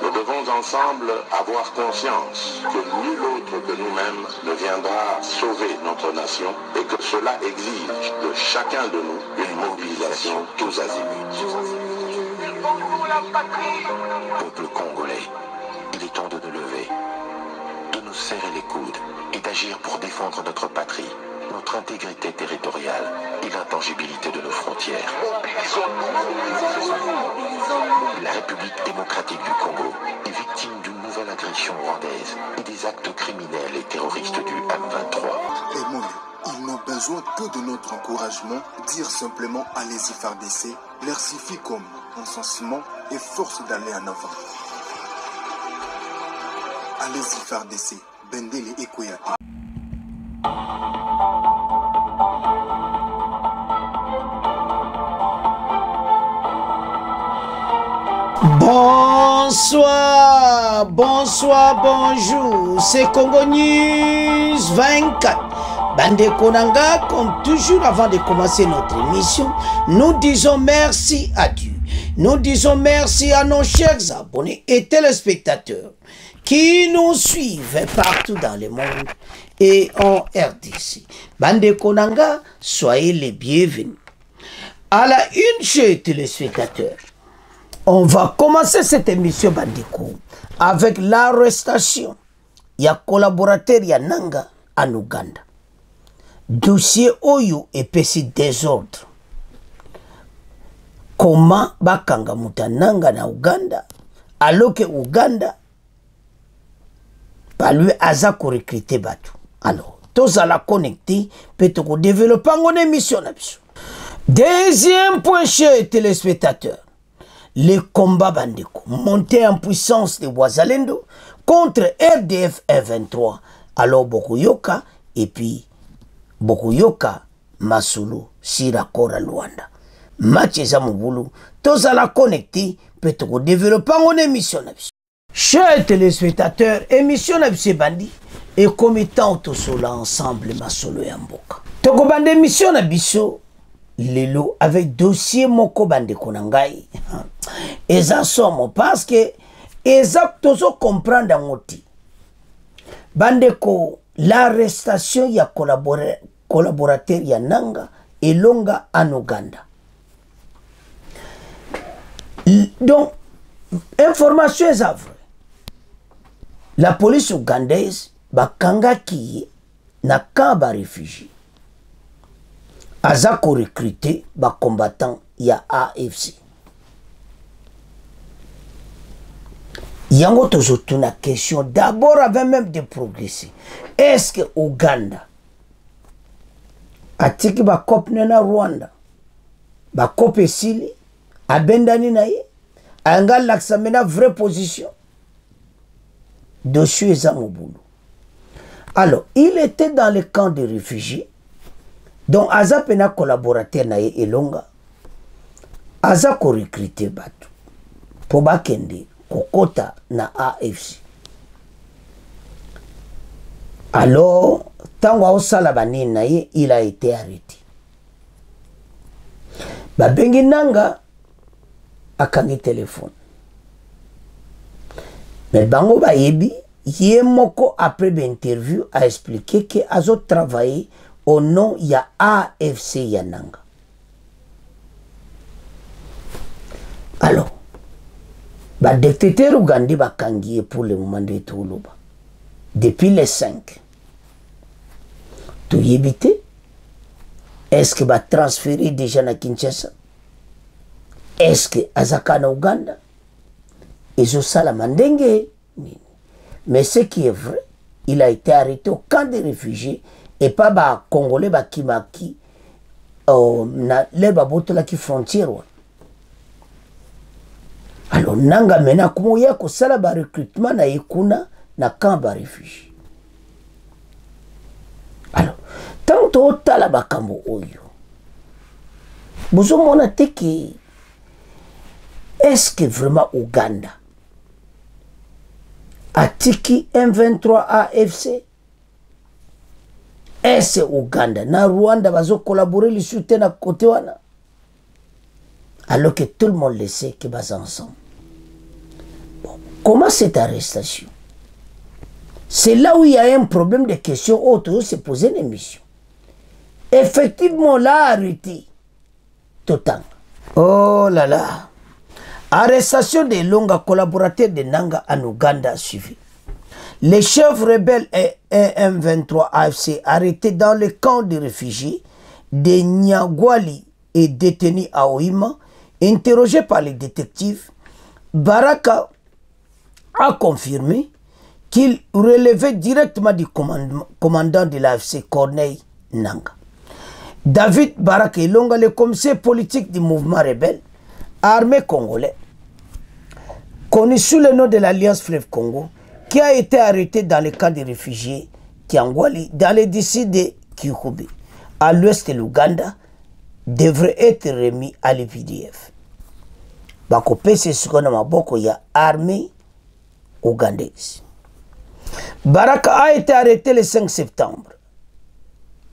Nous devons ensemble avoir conscience que nul autre que nous-mêmes ne viendra sauver notre nation et que cela exige de chacun de nous une mobilisation tous azimuts. Peuple congolais, il est temps de nous lever, de nous serrer les coudes et d'agir pour défendre notre patrie, notre intégrité territoriale et l'intangibilité de nos frontières. La République démocratique du Congo est victime d'une nouvelle agression rwandaise et des actes criminels et terroristes du M23. Et moi, ils n'ont besoin que de notre encouragement. Dire simplement allez-y FARDC leur suffit comme encensement et force d'aller en avant. Allez-y FARDC, Bendele et Koyate. Bonsoir, bonsoir, bonjour, c'est Congo News 24. Bande Konanga, comme toujours avant de commencer notre émission, nous disons merci à Dieu. Nous disons merci à nos chers abonnés et téléspectateurs qui nous suivent partout dans le monde et en RDC. Bande Konanga, soyez les bienvenus. À la une, chers téléspectateurs, on va commencer cette émission Bandeko avec l'arrestation. Il y a collaborateur Yananga en Ouganda. Dossier Oyo et PC désordre. Comment bakanga mutananga na Ouganda alors que Ouganda pas lui aza ko recruter batu. Alors, tous à la connecter peut-être qu'on développe une émission. Deuxième point, chers téléspectateurs. Les combats Bandeko, montée en puissance de Ouazalendo contre RDF F23. Alors Bokuyoka et puis Bokuyoka Masulu Sirakora Luanda. Match Zamouboulou, tous à la connecter, peut-être développer une émission. Chers téléspectateurs, émission Nabise Bandi et comme étant tous cela ensemble Masolo et Amboka. Toko Bandi émission Nabiso. Lelo avec dossier moko Bandeko nangai eza somo parce que eza tozo comprendre ngoti Bandeko l'arrestation ya collaborateur ya nanga elonga en Ouganda. Donc information est vraie. La police ougandaise bakanga ki na kamba réfugié Azako recruté ba combattant ya AFC. Yango tozoto na question d'abord avant même de progresser. Est-ce que Ouganda atiki ba kopne na Rwanda ba kope sili abendani na ye anga laksamena vraie position dossier Zamouboulou. Alors, il était dans le camp de réfugiés. Donc, Aza pena collaborateur na ye elonga. Aza ko recruter batu. Po bakende kokota na AFC. Alors, tango osala banini na ye, il a été arrêté. Babengi nanga akangi téléphone. Mais bango ba yebi, yé moko après l'interview a expliqué que azo travaillé au nom ya AFC Yananga. Alors, ba détecteur ougandais ba kangié pour le moment de Toulouba. Depuis les 5. Tout y évité. Est-ce que ba transférer déjà na Kinshasa? Est-ce que azaka na Ouganda? Ezo sala mandenge? Mais ce qui est vrai, il a été arrêté au camp des réfugiés et pas ba Congolais ba kimaki na le babotola ki frontière. Alors nanga mena kumo ya ko sala ba recrutement na yekuna na camp ba réfugiés. Alors tant to tala ba kambo oyo. Bozo mona teke est-ce que vraiment Ouganda atiki M23 AFC? Est-ce Ouganda na Rwanda bazo collaborer le soutien à côté wana? Alors que tout le monde le sait que bas ensemble. Bon, comment cette arrestation? C'est là où il y a un problème de questions autres se poser une émission. Effectivement, là, arrêté. Total. Oh là là. Arrestation des longs collaborateurs de Nanga en Ouganda a suivi. Les chefs rebelles et M23 AFC arrêtés dans le camp de réfugiés de Nyagwali et détenus à Oima, interrogés par les détectives, Baraka a confirmé qu'il relevait directement du commandant de l'AFC, Corneille Nanga. David Baraka Ilonga, le commissaire politique du mouvement rebelle, armé congolais, connu sous le nom de l'Alliance Fleuve Congo, qui a été arrêté dans le camp des réfugiés Kiangwali, dans les districts de Kikube, à l'ouest de l'Ouganda, devrait être remis à l'UPDF. Bakopé, c'est ce qu'on a maboko, il y a armée ougandaise. Baraka a été arrêté le 5 septembre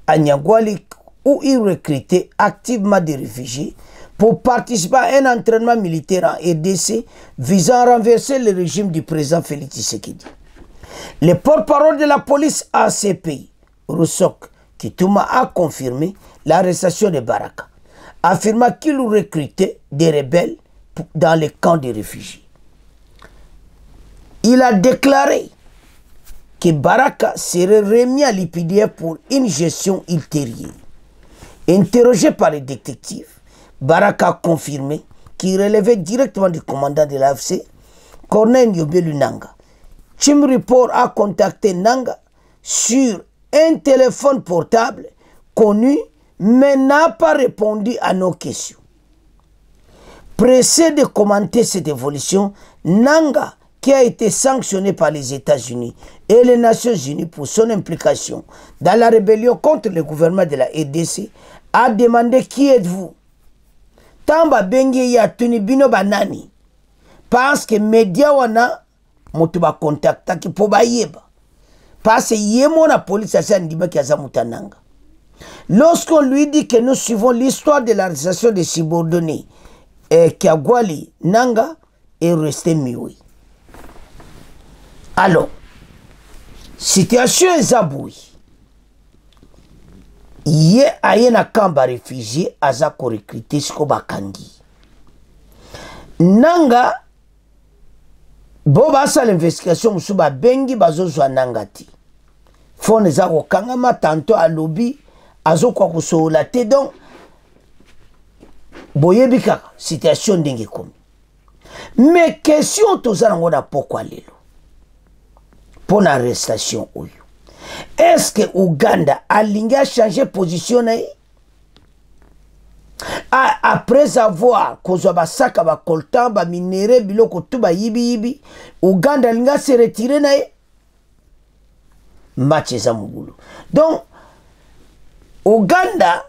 à Nyangwali, où il recrutait activement des réfugiés pour participer à un entraînement militaire en RDC visant à renverser le régime du président Félix Tshisekedi. Le porte-parole de la police ACPI, Rousok Kituma, a confirmé l'arrestation de Baraka, affirmant qu'il recrutait des rebelles dans les camps des réfugiés. Il a déclaré que Baraka serait remis à l'IPDF pour une gestion ultérieure. Interrogé par les détectives, Baraka a confirmé qu'il relevait directement du commandant de l'AFC, Corneille Nyobelu Nanga. Team Report a contacté Nanga sur un téléphone portable connu, mais n'a pas répondu à nos questions. Pressé de commenter cette évolution, Nanga, qui a été sanctionné par les États-Unis et les Nations Unies pour son implication dans la rébellion contre le gouvernement de la RDC, a demandé qui êtes-vous? Tamba bengi ya tunibino banani. Parce que média wana mutuba contacta ki po bayeba. Parce que yemo na police asa ndiba ki aza mutananga. Lorsqu'on lui dit que nous suivons l'histoire de l'arrestation des subordonnés, Kiagwali Nanga est resté muet. Alors, situation est aboui. Ye ayena kamba réfugié aza ko recruter siko bakangi. Nanga boba sa l'investigation musuba bengi bazozwa Nanga ti. Fone za ko kangama tanto a lobby azo kwa kusola te donc boyebi kaka situation ndenge komi. Mais question tozala ngona pourquoi lelo? Pour l'arrestation oyo. Est-ce que Ouganda a changé de position? Après avoir kozwa basaka ba coltan ba minéré biloko tuba yibi Ouganda a se retiré nae match za mugulu. Donc Ouganda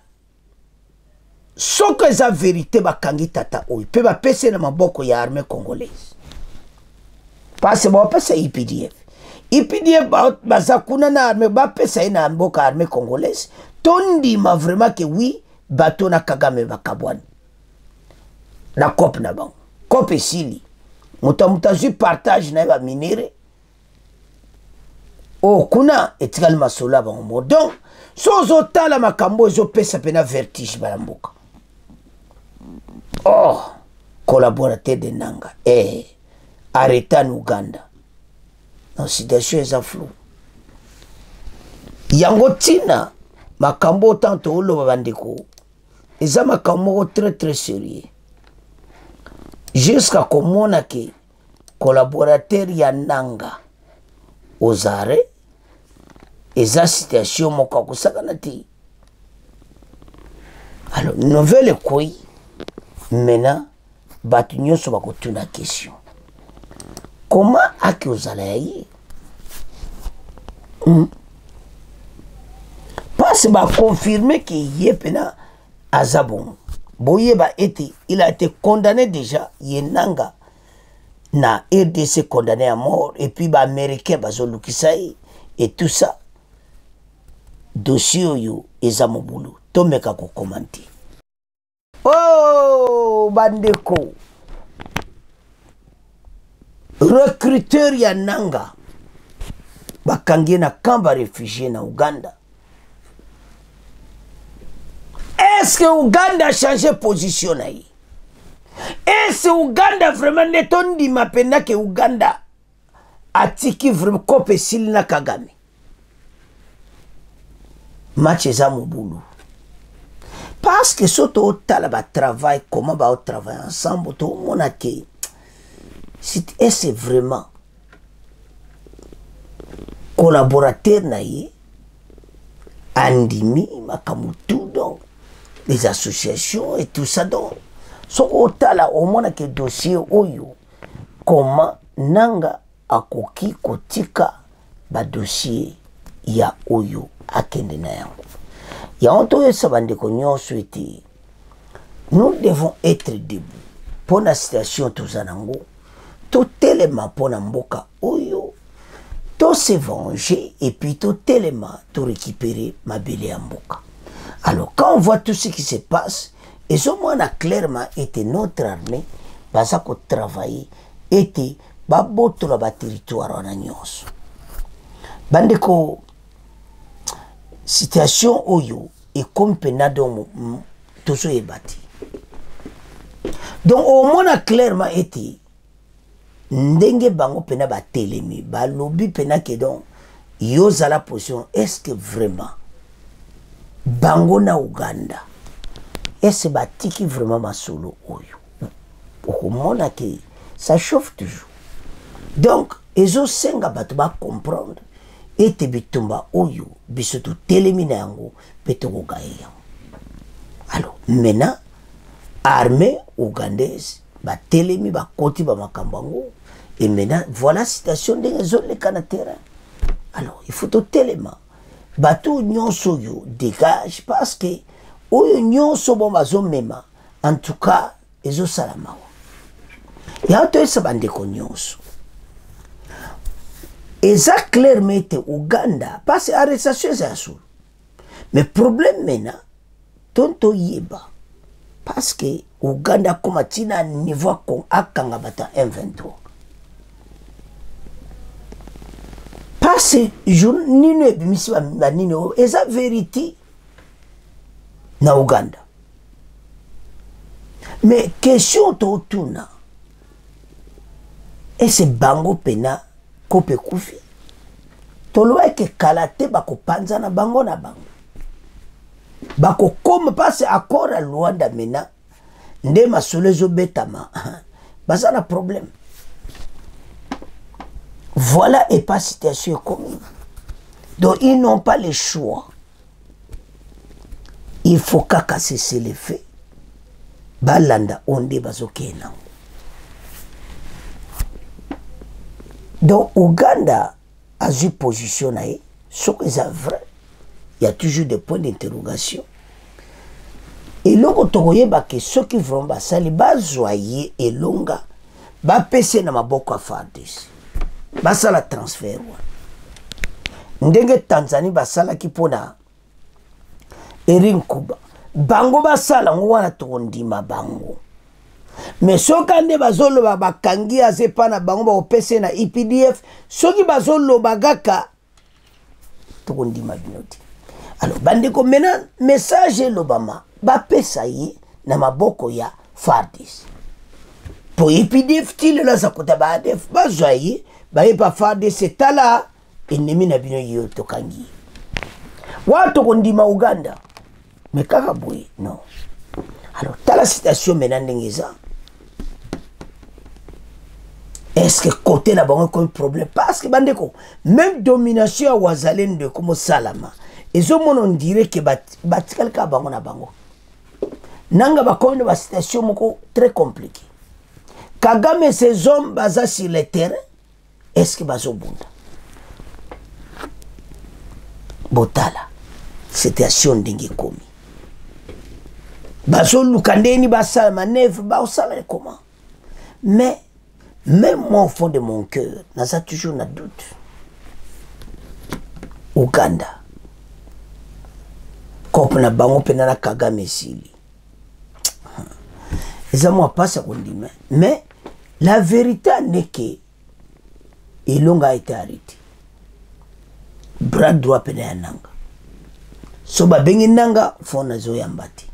soko eza vérité bakangi tata oyo pe ba pese na maboko ya armée congolaise. Parce ba pese IPDF. IPDF bazakuna na armée ba pesa ina mboka armée congolaise. Tondi ma vraiment que oui bateau na Kagame bakabwani. Na COP na bango. COP esili. Mutazu partage na ba minere. Oh kuna etikali masola bango. Donc sozo tala makambo zo pesa pena vertige balamboka. Oh, collaborateur de Nanga. Arrêté en Ouganda. Non, situation est flou. Yango tina makambo tanto olo babandeko. Eza makambo très sérieux. Jusqu'à komona ke collaborateur ya Nanga ozare eza situation moko kusakana ti. Alors nouvelle koi maintenant batu nyonso bakotuna question. Comment aki ozala yaye? Parce ba confirmer que yepena azabon. Boyeba été, il a été condamné déjà, Yenanga na RDC condamné à mort et puis ba américain bazolukisai et tout ça. Dossier yo ezamobulu tomeka ko commenter. Oh bandeko. recruteur ya nanga bakangi na kamba réfugié na Uganda. Est-ce que Uganda a changé position na yi? Est-ce que Uganda vraiment netondi mapenda que Uganda atiki vraiment kope silina Kagame? Match eza mobulu. Parce que soto otala ba travail, comment ba travailler ensemble, to mona ke est-ce vraiment collaborateur na ye andimi makamutu donc les associations et tout ça donc so otala omona ke dossier oyo comment nanga akoki kotika ba dossier ya oyo akende na yango ya onto esa bandeko nyonso ete nous devons être debout pour la situation tozanango to telema pona mboka oyo to se venger et puis to telema to récupérer mabele ya mboka. Alors quand on voit tout ce qui se passe et ce moment a clairement été notre armée baza ko travailler était babotola ba territoire wana nyonso bandeko situation oyo et comme penado tozo ebati donc au moins a clairement été ndenge bango pena ba telemi ba lobby pena ke donc yoza la position est-ce que vraiment bango na Uganda est-ce batiki vraiment masolo oyo au moins que ça chauffe toujours donc ezo senga bato ba comprendre ete bitumba oyo bisoto telemi na yango peto ko gaia. Alors maintenant armée ougandaise ba telemi ba koti ba makambango et maintenant voilà la situation des zones les terrain. Alors il faut tout téléma bateau nyonso yo dégage parce que oyo nyonso bon bazo mema en tout cas ezo salama ya to esa bande ko nyonso eza clairement Uganda parce que arrestation za sous mais problème maintenant tonto yeba parce que Uganda comme tina niveau kon akanga bata M23 parce que nino ebimisi ba nino eza vérité na Uganda mais question to tuna et c'est bango pena kope kufi toloa ke kalate bako panza na bango bako comme passe accord à Luanda mena nde masolezo betama basa na problème. Voilà et pas situation commune. Donc ils n'ont pas le choix. Il faut qu'à cesser les faits. Balanda onde bazokena. Donc Ouganda a eu position nae, ce que c'est vrai. Il y a toujours des points d'interrogation. Et l'on togoye ba que ceux qui vont basali bazoyer et longa ba pese na maboko afardis. Basala transfert ndenge Tanzanie basala ki pona Erinkuba bango basala ngwana tondima bango mais sokande bazolo bakangi azepa na bango ba opese na IPDF soki bazolo bagaka tondima binoti. Alors bandeko mena message l'Obama ba pesa yi na maboko ya Fardis pour IPDF tile la zakota ba ADF bazoyi baye pa Fardis setala ennemi na bino yo tokangi watu kondima Uganda mais kaka boy non. Alors tala situation maintenant ndengeza est-ce que côté là bango comme problème parce que bandeko même domination à wazalendo comme salama et on dirait que batikal ka bango na bango nanga ba comme ba situation moko très compliqué. Kagame ces hommes baza sur le terrain est-ce que bazo bunda botala situation ndenge komi bazo lukandeni basala manœuvre ba osala comment mais même moi au fond de mon cœur naza toujours na doute. Uganda comme na bango pena na Kagame sili eza moi pas ça qu'on dit mais la vérité n'est que Elonga a été arrêté. Bras droit pene ya nanga. So ba bengi nanga fona zo yambati.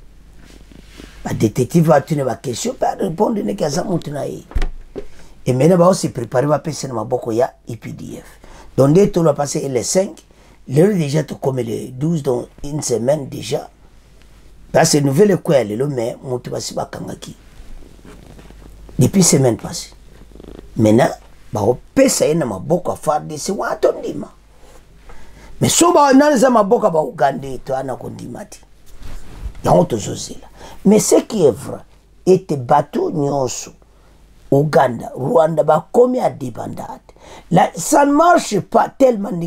Ba détective va tenir ba question pas répondre ne kaza mutuna yi. Et maintenant ba aussi préparer ba pese na maboko ya IPDF. Donc dès tout le passé les 5, l'heure déjà tout comme les 12 dans une semaine déjà. Parce que nouvelle quoi le mais mutu basi ba kangaki. Depuis semaine passée. Maintenant ba opesa ina maboko FARDC wa tondima. Mais si on a un Ouganda, mais ce qui est vrai, était battu Ouganda, Rwanda, comme à dépendant. Ça ne marche pas tellement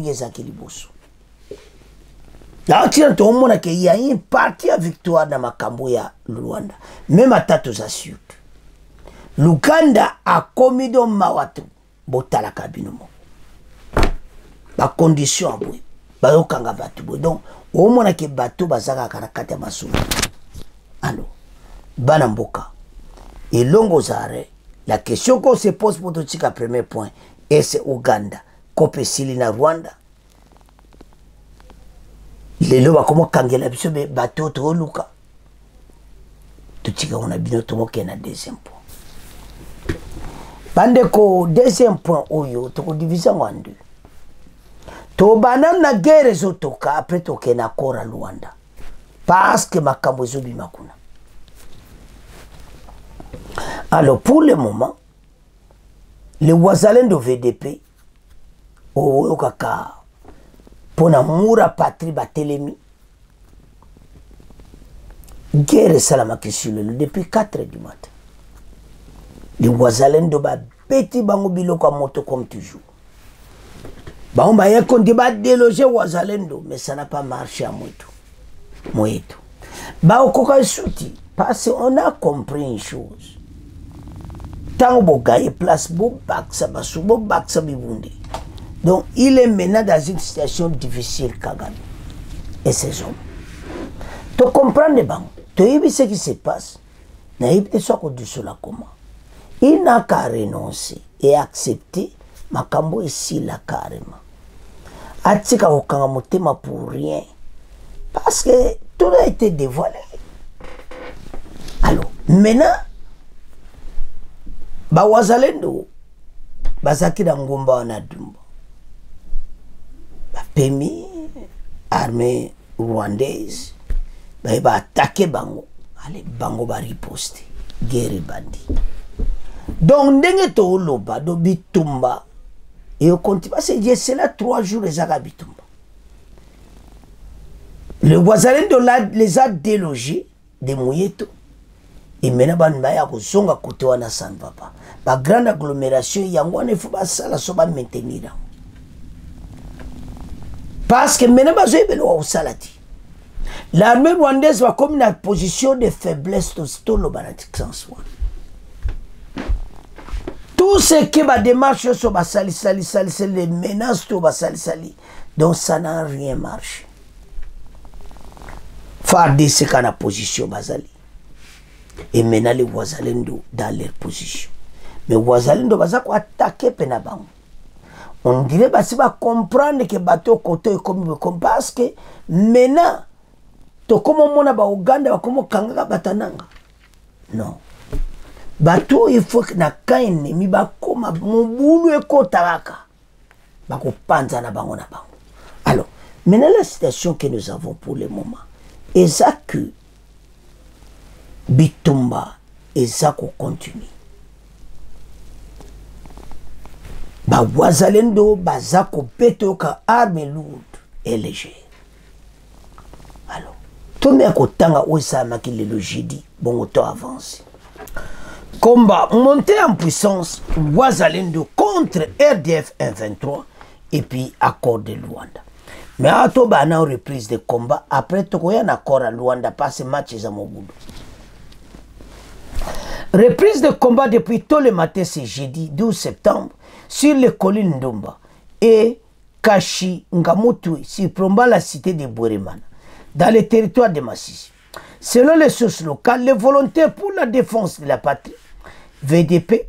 qu'il y a une partie à victoire dans Makambo ya Rwanda. Même à Tatos assure. L'Ouganda a commis de Mawatu, Botala Kabinomo. La condition à bout. Donc, au moins que bateau bazaka karakata masou. Alors, banamboka. Et longozare, la question qu'on se pose pour tout ce premier point, est-ce Ouganda, Kope Silina Rwanda? Les lois comme kangela biso bateau to luka. Tout ce qu'on a bien automo qui est na deuxième point. Bandeko deuxième point oyo to diviser en deux. To banana na guerre zotoka après toke na kora Luanda parce que makambo zobi makuna. Alors pour le moment les wazalendo VDP o kaka pona mura patrie batelemi guerre salama kisule depuis 4h du matin. Les wazalendo ba beti bango biloko moto comme toujours. Bah on va qu'on débat déloger Wazalendo, mais ça n'a pas marché à Moïto. Bah on a souti parce qu'on a compris une chose. Tant que gagner place, bon baksa basu, bon baksa bibundi. Donc il est maintenant dans une situation difficile Kagame et ses hommes. Tu comprends les bancs, tu sais ce qui se passe. Naïb de soit du cela comment. Il n'a qu'à renoncer et accepter Makambo ici là carrément. Atika okanga motema pour rien. Parce que tout a été dévoilé. Alors, maintenant, ba wazalendo bazaki na ngomba wana dumba. Ba pemi armée rwandaise ba attaquer bango. Allez, bango ba riposte. Guerre bandi. Donc ndenge to loba do bitumba. Et on continue, parce que c'est là 3 jours les Arabitumba. Le Wazalendo les a délogés des Mouyeto. Et maintenant, il y a un côté où ça ne va pas. La grande agglomération, il y a un faut pas ça, la soba maintenir. Parce que maintenant, il y a un salati. L'armée rwandaise va comme une position de faiblesse de l'obanatique sans soi. Tout ce qui va démarcher sur Basali, c'est les menaces sur Basali. Donc ça n'a rien marché. FARDC c'est qu'à la position Basali. Et maintenant les Wazalendo dans leur position. Mais Wazalendo va attaquer Penabang. On dirait que ça va comprendre que bateau côté comme parce que maintenant, to comme on a Ouganda, comme Kanga Batananga. Non. Bateau il faut que na kaine mi bakoma mobulu ekotaraka bako panza na bango na bango. Alors maintenant la situation que nous avons pour le moment est ça que bitumba et ça qu'on continue. Ba wazalendo bazako peto ka arme lourde et légère. Alors tout me akotanga osa makile le jeudi bon auto avance. Combat monté en puissance Wazalendo contre RDF 123 et puis accord de Luanda. Mais à Toba a une reprise de combat après Tokoya un accord à Luanda parce que match est à Mobudu. Reprise de combat depuis tôt le matin ce jeudi 12 septembre sur les collines Ndomba et Kashi Ngamutui surplombant la cité de Bourimana dans le territoire de Massissi. Selon les sources locales, les volontaires pour la défense de la patrie VDP,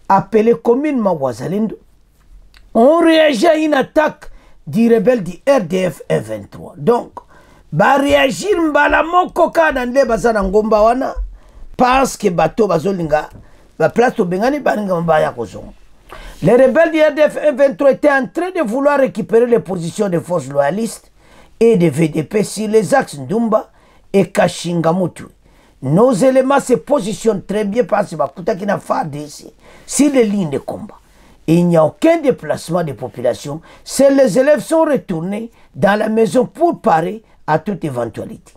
appelé communément Wazalendo, ont réagi à une attaque du rebelle du RDF M23. Donc, ba réagir mbala moko kana nde bazana ngomba wana parce que bato bazolinga ba place to bengani balinga mbaya kozonga. Les rebelles du RDF M23 étaient en train de vouloir récupérer les positions des forces loyalistes et des VDP sur les axes Ndumba et Kashingamutu. Nos éléments se positionnent très bien parce que Bakutakina FARDC sur les lignes de combat. Et il n'y a aucun déplacement des populations. Seuls les élèves sont retournés dans la maison pour parer à toute éventualité.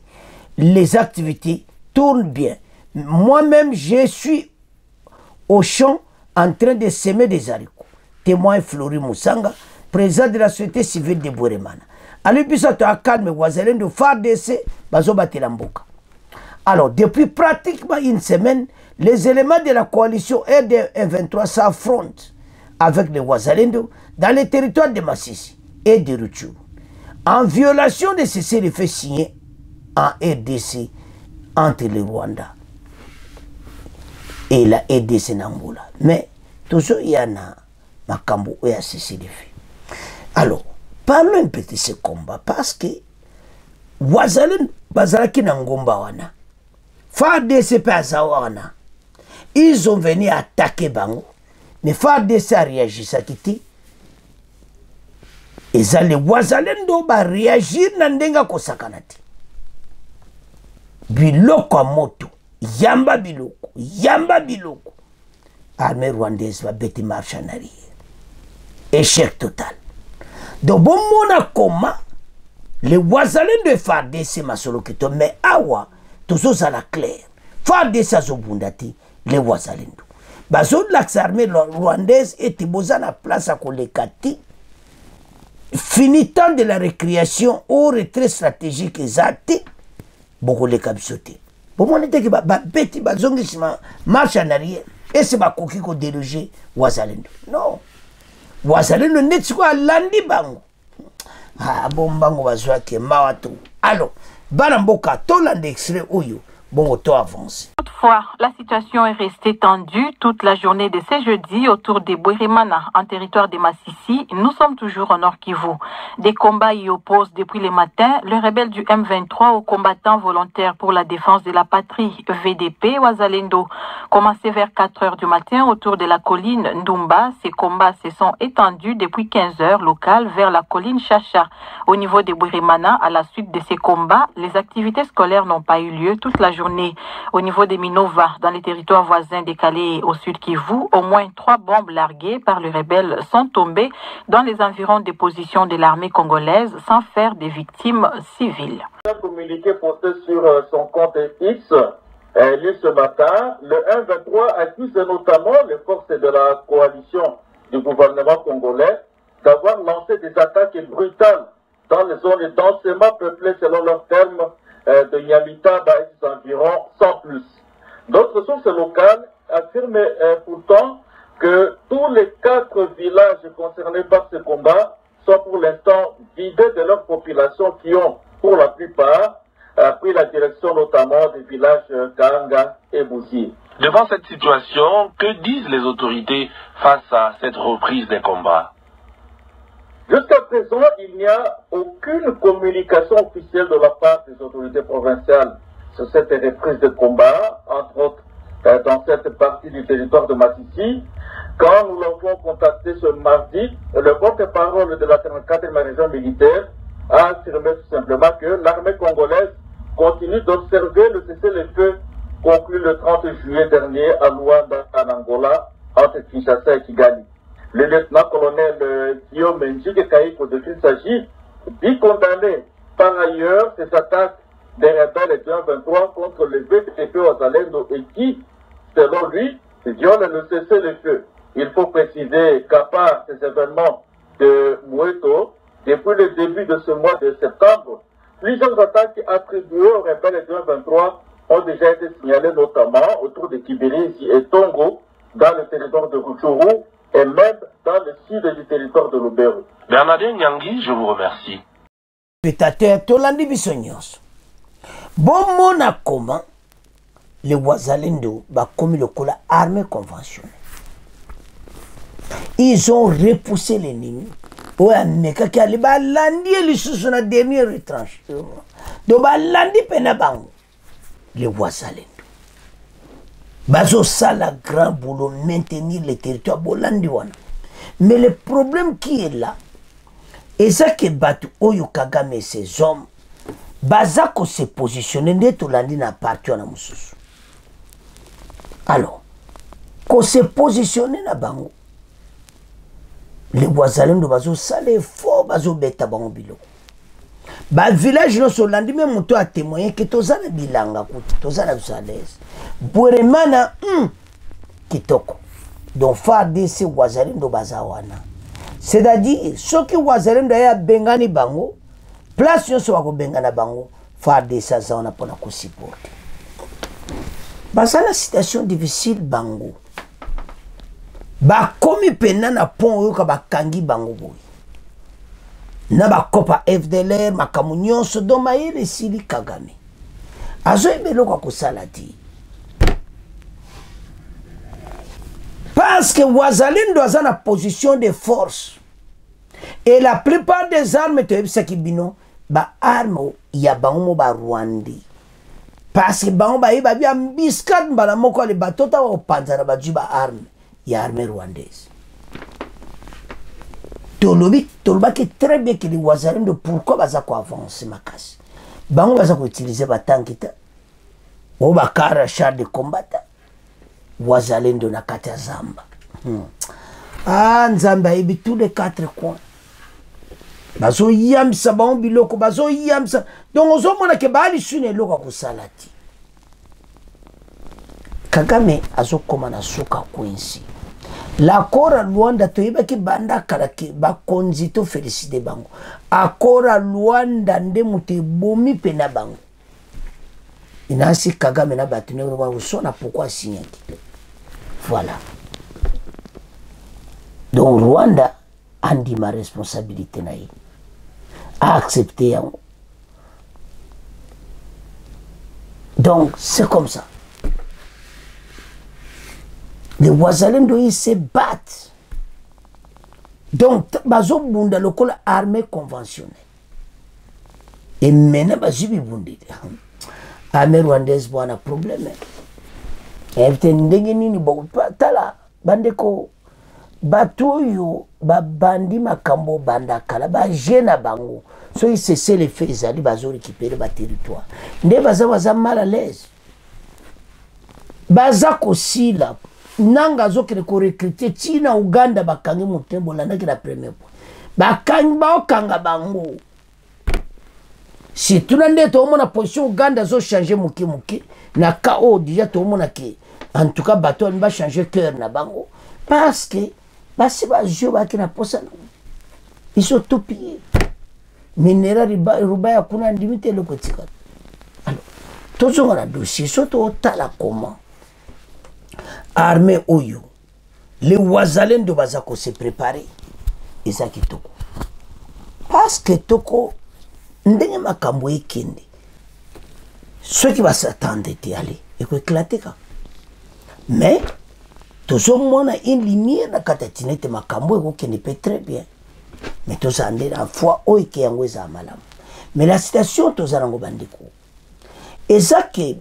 Les activités tournent bien. Moi-même, je suis au champ en train de semer des haricots. Témoin Flori Moussanga, président de la société civile de Bouéremana. Alors, puis ça a calme, Wazelen de FARDC, Bazobatela-Mboka. Alors, depuis pratiquement une semaine, les éléments de la coalition RDF-23 s'affrontent avec les Wazalendo dans les territoires de Massissi et de Rutshuru, en violation de cessez-le-feu signé en RDC entre le Rwanda et la RDC Nambola. Mais toujours il y en a Makambo et à cessez-le-feu. Alors, parlons un peu de ce combat parce que Wazalendo Bazalaki Nangomba wana FARDC Pazawana, ils ont venu attaquer Bango. Mais FARDC a réagi, ça quitte. Et ça, les Wazalendo va réagir nandenga kosakanati. Biloko a moto, yamba biloko. Armée rwandaise va bêter marche en arrière. Échec total. Donc, bon, mon comment les Wazalendo et FARDC masolo kito, mais awa, tout ça la clair. FARDC a zobundati, les Wazalendo. Bazo l'axe armée rwandaise était à la place à Kolekati. Finitant de la récréation au retrait stratégique exact, beaucoup les capsotés. Bon, on était que bêti bazongi marche en arrière et c'est ma coquille qu'on déloge Wazalendo. Non, Wazalendo n'est pas landi bango. Ah bon bango bazwa ke mawato. Alors, banamboka tolande extrait oyo. Bon, auto avance. Toutefois, la situation est restée tendue toute la journée de ce jeudi autour de Bouéremana, en territoire de Massissi. Nous sommes toujours au Nord Kivu. Des combats y opposent depuis le matin le rebelle du M23 aux combattants volontaires pour la défense de la patrie, VDP Wazalendo. Commencé vers 4 heures du matin autour de la colline Ndumba, ces combats se sont étendus depuis 15 heures locales vers la colline Chacha. Au niveau de Bouéremana, à la suite de ces combats, les activités scolaires n'ont pas eu lieu toute la journée. Au niveau des Minova, dans les territoires voisins des Calais au sud Kivu, au moins 3 bombes larguées par les rebelles sont tombées dans les environs des positions de l'armée congolaise sans faire des victimes civiles. Un communiqué posté sur son compte X lu ce matin, le M23 accuse notamment les forces de la coalition du gouvernement congolais d'avoir lancé des attaques brutales dans les zones densément peuplées selon leurs termes de Nyamita et ses environs sans plus. D'autres sources locales affirment pourtant que tous les 4 villages concernés par ce combat sont pour l'instant vidés de leur population qui ont, pour la plupart, pris la direction notamment des villages Kaanga et Bouzi. Devant cette situation, que disent les autorités face à cette reprise des combats? Jusqu'à présent, il n'y a aucune communication officielle de la part des autorités provinciales sur cette reprise de combat, entre autres dans cette partie du territoire de Massissi. Quand nous l'avons contacté ce mardi, le porte-parole de la 34e région militaire a affirmé tout simplement que l'armée congolaise continue d'observer le cessez-le-feu conclu le 30 juillet dernier à Luanda, en Angola, entre Kinshasa et Kigali. Le lieutenant-colonel Guillaume Njike Kaiko de qu'il s'agit dit condamner par ailleurs ces attaques des rebelles de 23 contre le VDP Wazalendo et qui, selon lui, violent le cessez-le-feu. Il faut préciser qu'à part ces événements de Moueto, depuis le début de ce mois de septembre, plusieurs attaques attribuées aux rebelles de 23 ont déjà été signalées notamment autour de Kibirizi et Tongo, dans le territoire de Rutshuru, et même dans le sud du territoire de Lubero. Bernardin Nyangui, je vous remercie. Spectateur Tolandi Bissonyos. Bon mona comment les Wazalendo va comme le cola armée conventionnelle. ils ont repoussé l'ennemi. Ouais, mais quand il y a landi les sous na dernière retranche. Donc landi pena bango. Les Wazalendo. Bazo ça la grand boulot maintenir le territoire bolandi wana. Mais le problème qui est là, et ça que batu oyo Kagame et ses hommes, baza ko se positionner neto landi na parti na mususu. Alors, ko se positionner na bango. Les Wazalendo bazo sale fort bazo beta bango bilo. Ba village no so landi même moto a témoigné que tozana bilanga kuti, tozana bisalès. Bweremana kitoko. Donc FARDC Wazalendo bazawana. C'est-à-dire ceux qui Wazalendo ya bengani bango, place yo so wako bengana bango, FARDC zaona pona ko support. Basana situation difficile bango. Ba komi pena na pont oyo ka bakangi bango boy. Na ba kopa FDLR makamu nyonso do mayele sili Kagame. Azo ebelo kwa kosala ti. Parce que Wazalendo a une position de force. Et la plupart des armes, c'est bino, ba armes ya bango ba Rwandi. Parce que bango ba iba bi ambiskat mbala moko le bateau ta wa panzana ba juba arme ya armée rwandaise. Tolobi qui très bien que les Wazalendo pourquoi baza ko avancer makasi. Bango baza ko utiliser ba tankita. O ba kara char de combattant. Wazalendo na kati ya zamba. Nzamba ibi tous les 4 coins. Bazo yamsa bango biloko, bazo yamsa. Donc ozo mona ke bali sune loko ko salati. Kagame azo koma na suka kwensi. L'accord à Luanda toyeba ki banda kala ki ba konzito féliciter bango. Accord à Luanda nde muté bomi pena bango. Inasi Kagame na batune ko sona pourquoi signer. Voilà. Donc Rwanda a dit ma responsabilité naïe. A accepté. Donc c'est comme ça. Les Wazalendo ils se battent. Donc bazo bunda lokola armée conventionnelle. Et maintenant bazibi bundi. Armée rwandaise a un problème. Et ndenge nini bo tala bandeko batoyo babandi makambo banda kala ba jena bango so ils cessent les faits ils allaient bazo récupérer ba territoire nde baza mal à l'aise baza ko sila nanga zo kire ko recruter tina Uganda bakangi mutembo landa ki la premier point bakangi ba okanga bango si tout le monde to mona position Uganda zo changer muki na KO déjà to mona ki en tout cas bateau ne va changer cœur na bango parce que basi ba jeu ba kina posa ils sont tout pillés minera rubaya kuna ndimite lokotika alors tout on a dossier surtout tala comment armée oyo les Wazalendo bazako se préparer eza kitoko parce que toko ndenge makambo ekende ceux qui va s'attendre te aller et ko éclater ka mais toujours on a une lumière na katatinete makambo eko kende peut très bien mais tous en la foi oyo ke yango eza malamu mais la situation tous en bandiko et ça que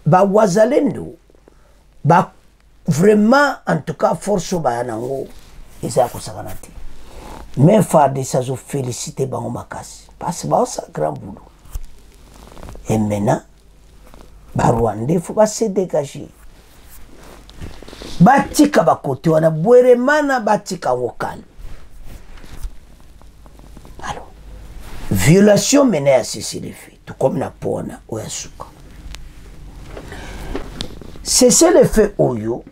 ba Wazalendo ba vraiment en tout cas force ba nango eza ko sakanati mais FARDC ça zo féliciter bango makasi parce que ba ça grand boulot et maintenant ba Rwanda faut pas se dégager batika bakote wana bweremana batika wokal. Alors violation menée à cesser les faits tout comme na pona oyasuka cesser les faits oyo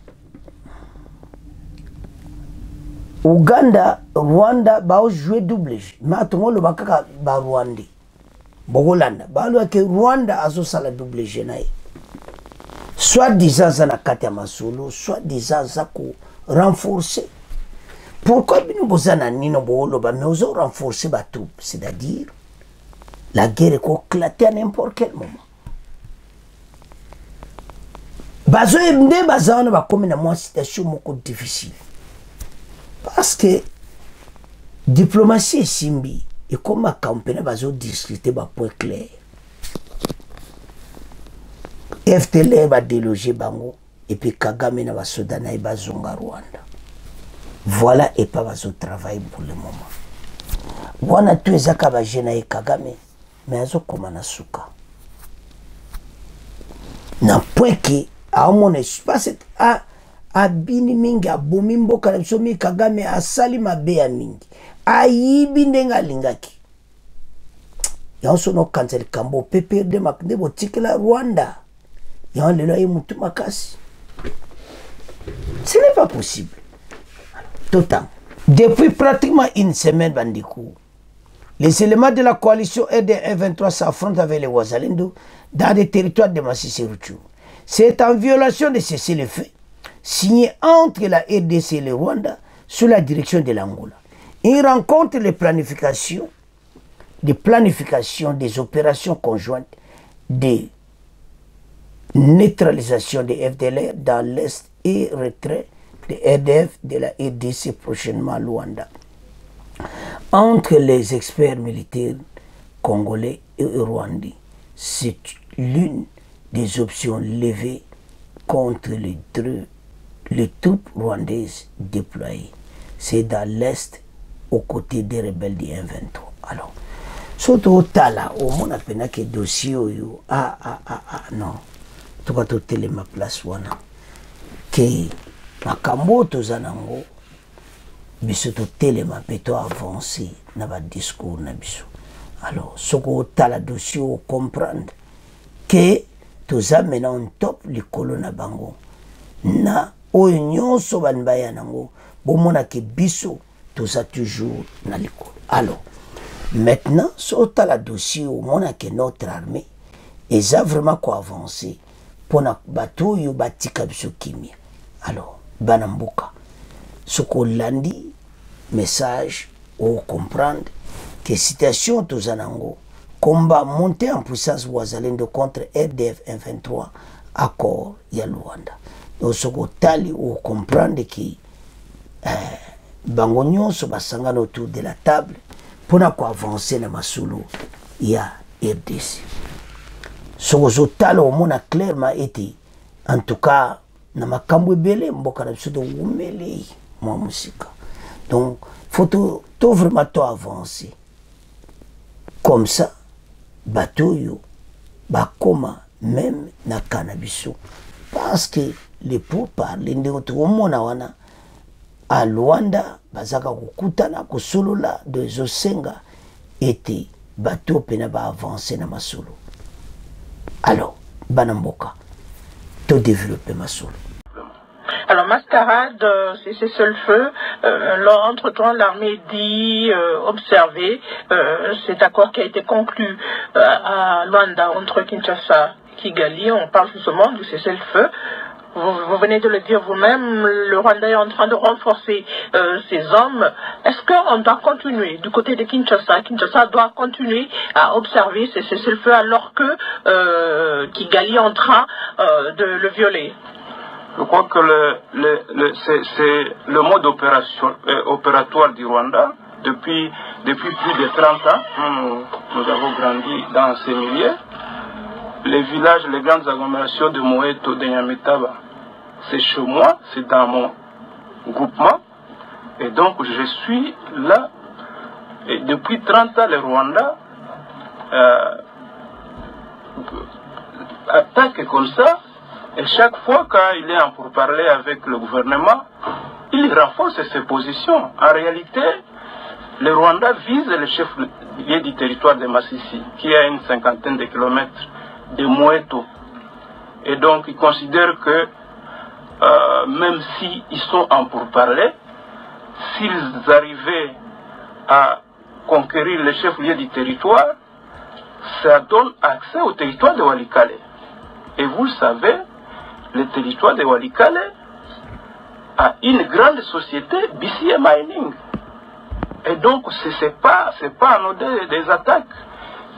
Uganda Rwanda ba jouer double jeu matongo lo bakaka ba Rwanda Bogolanda ba lo ke Rwanda azo sala double jeu nae soit disant ça na kati ya masolo soit disant ça ko renforcer pourquoi bino bozana nino bolo ba mais ozo renforcer ba tout c'est-à-dire la guerre ko éclater à n'importe quel moment bazo nde bazana ba comme na moi situation moko difficile Parce que diplomatie est simbi. Et comme ma campagne va discuter un point clair. FTL va déloger Bango. Et puis Kagame va Sodana et va zonga Rwanda. Voilà et pas va travail pour le moment. Wana tu ezaka ba jena e Kagame. Mais azo komana suka. Na point que à mon espace a bini mingi abomi mboka na biso mi Kagame asali mabe ya mingi ayibi ndenga lingaki yanso no cancel kambo PPRD makende botikela Rwanda yan lelo ay mutu makasi. Ce n'est pas possible. Total. Depuis pratiquement une semaine bandikou, les éléments de la coalition RDF23 s'affrontent avec les Wazalendo dans des territoires de Masisi Rutshuru. C'est en violation de cessez-le-feu signé entre la RDC et le Rwanda sous la direction de l'Angola. Il rencontre les planifications des opérations conjointes de neutralisation des FDLR dans l'Est et retrait des RDF de la RDC prochainement à Luanda. Entre les experts militaires congolais et rwandais, c'est l'une des options levées contre les troupes rwandaises déployées. C'est dans l'Est, aux côtés des rebelles du M23. Alors, surtout au Tala, au monde a peine que dossier, non. Tout cas, tout est ma place, wana. Que makambo tozanango, biso to telema peto avancer na ba discours na biso. Alors, ce que Tala dossier, au comprendre que toza maintenant top les colonnes bango. Na oyo nyonso banbaya nango bomona ke biso toza toujours na likolo. Alors maintenant sota la dossier au mona ke notre armée eza vraiment quoi avancer pour na bato yo batika biso kimia. Alors banamboka soko landi message ou comprendre que situation toza nango combat monter en puissance Wazalendo contre RDF M23 accord ya Luanda. Donc ce que tali ou comprendre que bango nyonso basangana autour de la table pour na quoi avancer na masulu ya RDC. Ce que tali au mona clairement été en tout cas na makambo ebele mboka na biso to umeli mwa musika. Donc faut to vraiment to avancer comme ça bato yo bakoma même na cannabis parce que les pourparlers ndenge mona wana à Luanda bazaka kukutana kusolola de zosenga ete bato pena ba avancer na masolo. Alors banamboka to développer masolo. Alors, mascarade, c'est cessez-le-feu. Entre-temps, l'armée dit observer cet accord qui a été conclu à Luanda entre Kinshasa et Kigali. On parle justement du cessez-le-feu. Vous venez de le dire vous-même, le Rwanda est en train de renforcer ses hommes. Est-ce qu'on doit continuer du côté de Kinshasa? Kinshasa doit continuer à observer ce cessez-le-feu alors que Kigali est en train de le violer? Je crois que c'est le mode opératoire du Rwanda. Depuis plus de 30 ans, nous avons grandi dans ces milieux. Les villages, les grandes agglomérations de Moeto, de Nyamitaba, c'est chez moi, c'est dans mon groupement. Et donc je suis là. Et depuis 30 ans, le Rwanda attaque comme ça. Et chaque fois qu'il est en pourparlers avec le gouvernement, il renforce ses positions. En réalité, le Rwanda vise le chef-lieu du territoire de Masisi, qui est à une 50aine de kilomètres de Moeto. Et donc, il considère que même s'ils sont en pourparlers, s'ils arrivaient à conquérir le chef-lieu du territoire, ça donne accès au territoire de Walikale. Et vous le savez, le territoire de Walikale a une grande société, BCM Mining. Et donc, ce n'est pas anodin des attaques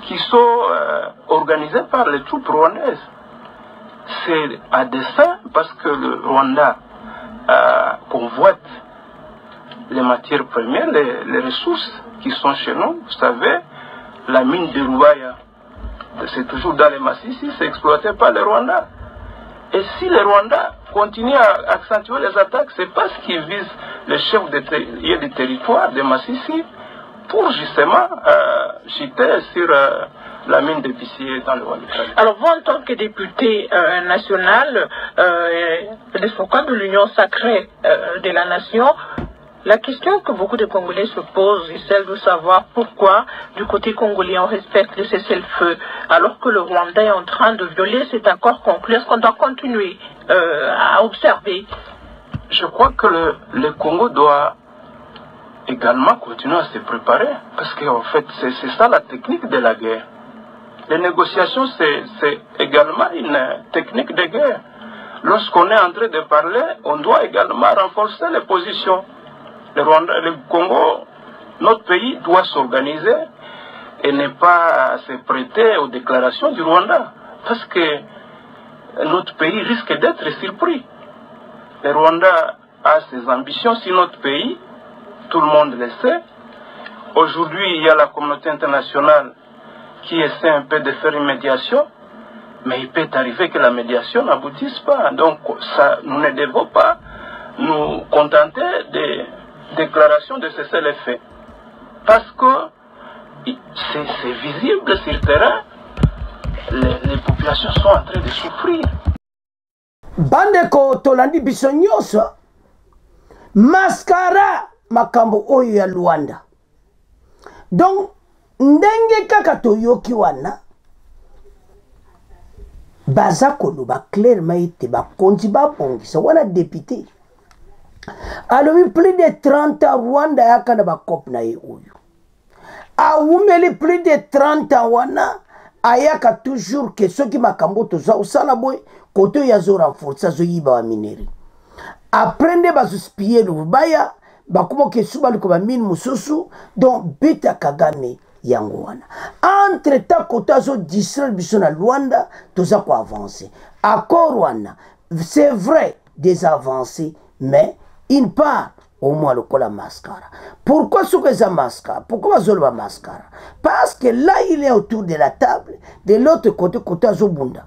qui sont organisées par les troupes rwandaises. C'est à dessein parce que le Rwanda convoite les matières premières, les ressources qui sont chez nous. Vous savez, la mine de Ruaya, c'est toujours dans les Massissi, c'est exploité par les Rwandais. Et si les Rwandais continuent à accentuer les attaques, c'est parce qu'ils visent les chefs des territoires de Massissi pour justement jeter sur la mine d'épicier dans le Walikale. Alors vous, en tant que député national, descendant de l'Union sacrée de la nation, la question que beaucoup de Congolais se posent est celle de savoir pourquoi, du côté congolais, on respecte le cessez-le-feu, alors que le Rwanda est en train de violer cet accord conclu. Est-ce qu'on doit continuer à observer? Je crois que le Congo doit également continuer à se préparer, parce qu'en fait, c'est ça la technique de la guerre. Les négociations, c'est également une technique de guerre. Lorsqu'on est en train de parler, on doit également renforcer les positions. Le Congo, notre pays, doit s'organiser et ne pas se prêter aux déclarations du Rwanda. Parce que notre pays risque d'être surpris. Le Rwanda a ses ambitions sur notre pays, tout le monde le sait. Aujourd'hui, il y a la communauté internationale qui essaie un peu de faire une médiation, mais il peut arriver que la médiation n'aboutisse pas. Donc, nous ne devons pas nous contenter des déclarations de cessez-le-feu. Parce que c'est visible sur le terrain, les populations sont en train de souffrir. Bandeko tolandi biso nyonso maskara makambo oyo ya Luanda. Donc ndenge kaka toyoki wana baza koloba clairement ete bakonzi babongisa wana député alobi plus de 30 ans Rwanda yaka na bakop na ye oyo awumeli plus de 30 ans wana ayaka toujours que soki makambo toza osala boy koto yazo renforcer zo yiba wa mineri aprende bazuspiller lubaya bakuma ke suba liko ba mine mususu donc beta Kagame yango wana entre temps koto zo distraire biso na Luanda toza ko avancer accord wana c'est vrai des avancées mais une part au moins le cola mascara. Pourquoi ce que ça mascara? Pourquoi bazolo mascara? Parce que là il est autour de la table, de l'autre côté Azobunda.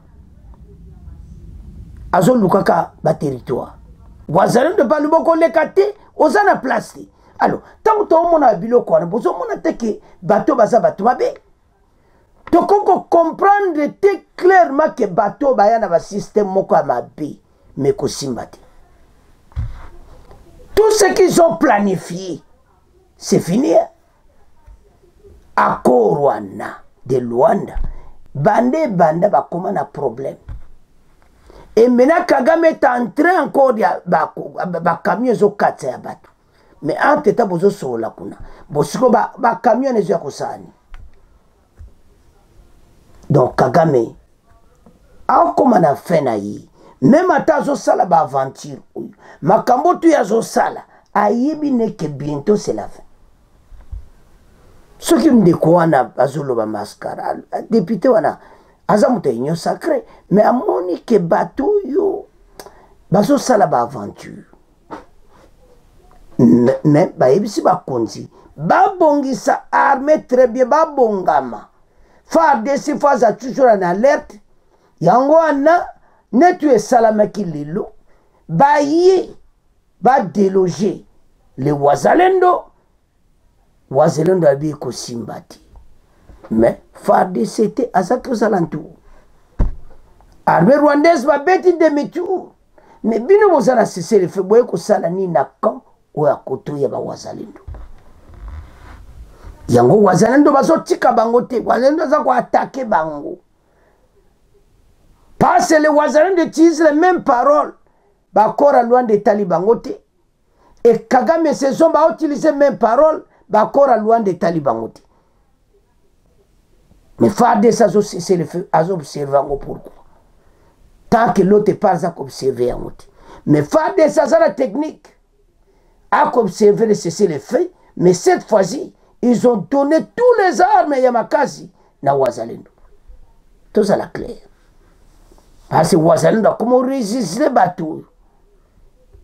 Azol lukaka ba territoire. Wazalendo de baluboko lekate ozana place. Alors, tant que on a biloko na bozo mona teke bateau baza bateau mabe. Donc on comprendre clairement que bateau baya na ba système moko mabe mais ko simbati. Tout ce qu'ils ont planifié, c'est fini. Accord Rwanda de Luanda, bande ba comment un problème. Et maintenant Kagame est en train encore de ba camion zo katsa ya bato. Mais entre temps bozo sola kuna. Bosiko ba camion ezo yakosani. Donc Kagame a comment na fait na yi. Même à zo sala ba aventure makambo tu ya zo sala ayebi ne que bientôt c'est la fin. Ce qui me découvre azolo ba mascara député wana azamuta union sacrée mais amoni que bateau yo bazo sala ba aventure mais ba yebisi ba konzi ba bongisa armée très bien ba bongama FARDC faza toujours en alerte yango wana netu esalamaki lelo baye ba déloger les wazalendo abi ko simbati mais FARDC était azaki aux alentours armée rwandaise ba beti demi-tour mais bino bozala cesser le feu boye ko sala ni na camp ou ya koto ya ba wazalendo yango wazalendo bazotika bango te wazalendo za ko attaquer bango. Parce que les Wazalendo utilisent les mêmes paroles. Bakora loin des talibangote. Et Kagame et ses hommes ont utilisé les mêmes paroles. Bakora loin des talibangote. Mais FARDC c'est le feu. À observer pourquoi. Tant que l'autre parle à observer. Mais FARDC c'est la technique. À observer le cesser le feu. Mais cette fois-ci, ils ont donné tous les armes à Yamakazi. Na Wazalendo. Tout ça la claire. Parce que Wazalendo a comment résister les bateaux.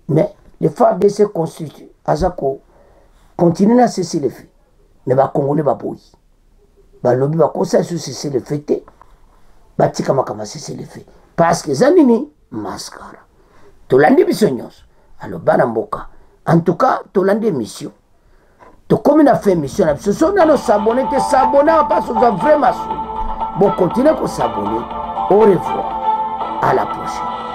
Mais les FARDC se constituent. Azako continuer à cesser le feu. Mais les Congolais va boy. Les lobby va commencer sur cesser le feu. Batika makama cesser le feu. Parce que zanini mascara. Tolandi bisonyos. Alors banamboka. En tout cas, tolandi mission. To comme on a fait mission, ce sont nos s'abonner, te s'abonner pas sur un vrai maçon. Bon, continuez à s'abonner. Au revoir. À la prochaine.